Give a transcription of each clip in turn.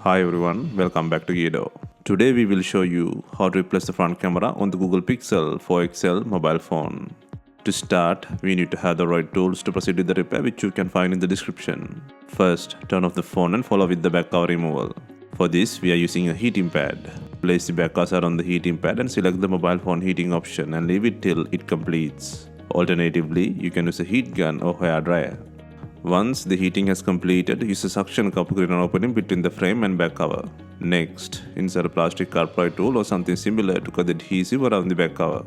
Hi everyone, welcome back to Guido. Today we will show you how to replace the front camera on the Google Pixel 4 XL mobile phone. To start, we need to have the right tools to proceed with the repair, which you can find in the description. First, turn off the phone and follow with the back cover removal. For this, we are using a heating pad. Place the back cursor on the heating pad and select the mobile phone heating option and leave it till it completes. Alternatively, you can use a heat gun or hair dryer. Once the heating has completed, use a suction cup to create an opening between the frame and back cover. Next, insert a plastic car pry tool or something similar to cut the adhesive around the back cover.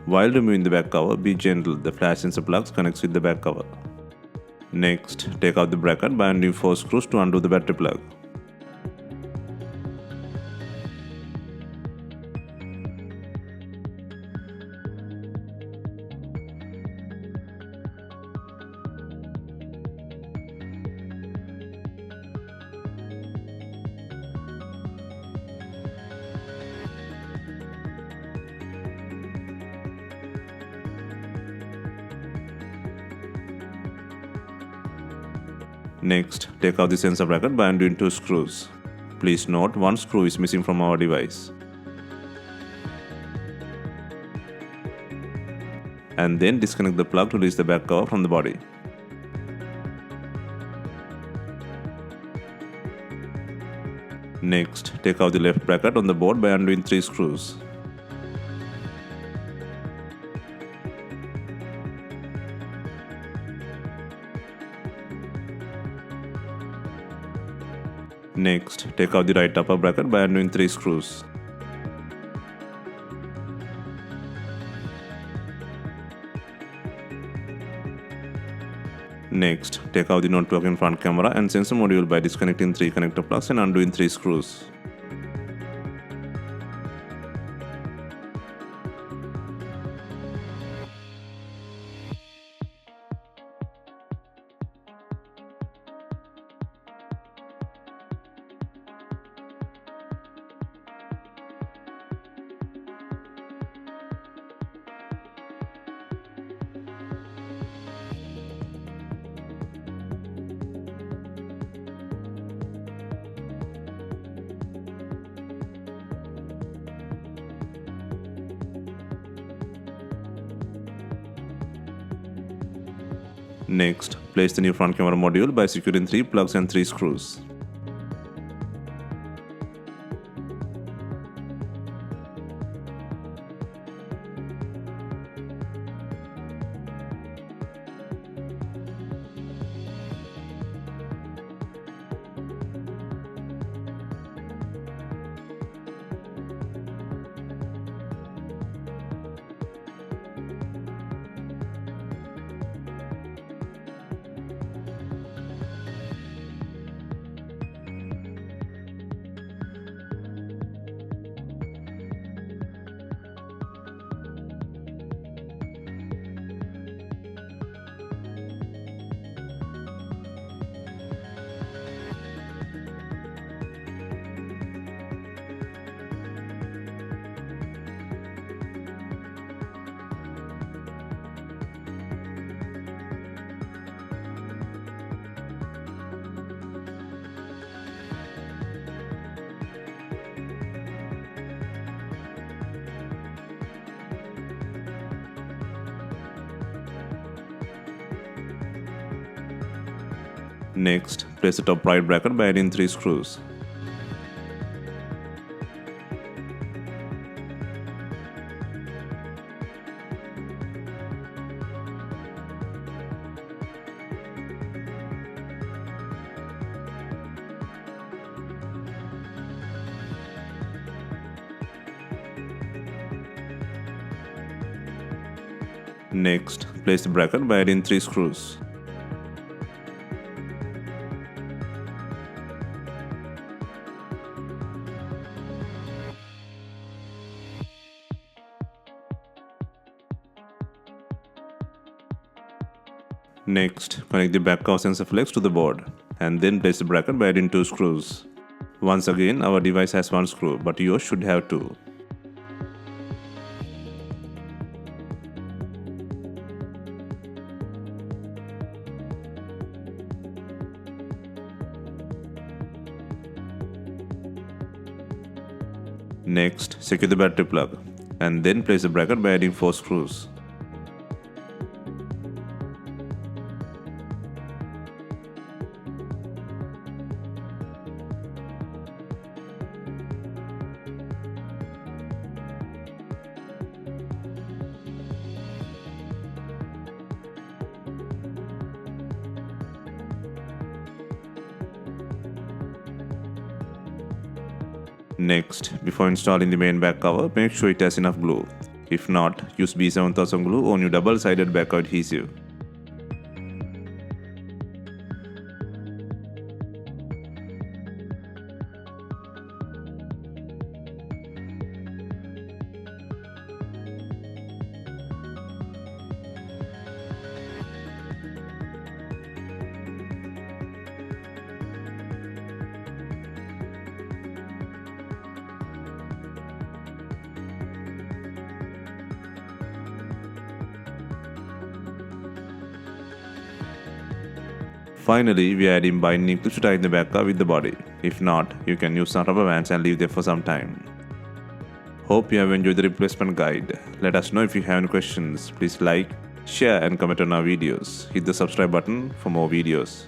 While removing the back cover, be gentle, the flash sensor plugs connects with the back cover. Next, take out the bracket by undoing 4 screws to undo the battery plug. Next, take out the sensor bracket by undoing 2 screws. Please note, one screw is missing from our device. And then disconnect the plug to release the back cover from the body. Next, take out the left bracket on the board by undoing 3 screws. Next, take out the right upper bracket by undoing 3 screws. Next, take out the not working front camera and sensor module by disconnecting 3 connector plugs and undoing 3 screws. Next, place the new front camera module by securing 3 plugs and 3 screws. Next, place the top right bracket by adding 3 screws. Next, place the bracket by adding 3 screws. Next, connect the back cover sensor flex to the board and then place the bracket by adding 2 screws. Once again, our device has 1 screw, but yours should have 2. Next, secure the battery plug and then place the bracket by adding 4 screws. Next, before installing the main back cover, make sure it has enough glue. If not, use B7000 glue on your double-sided back cover adhesive. Finally, we are adding binding clips to tighten the back cover with the body. If not, you can use some rubber bands and leave them for some time. Hope you have enjoyed the replacement guide. Let us know if you have any questions. Please like, share and comment on our videos. Hit the subscribe button for more videos.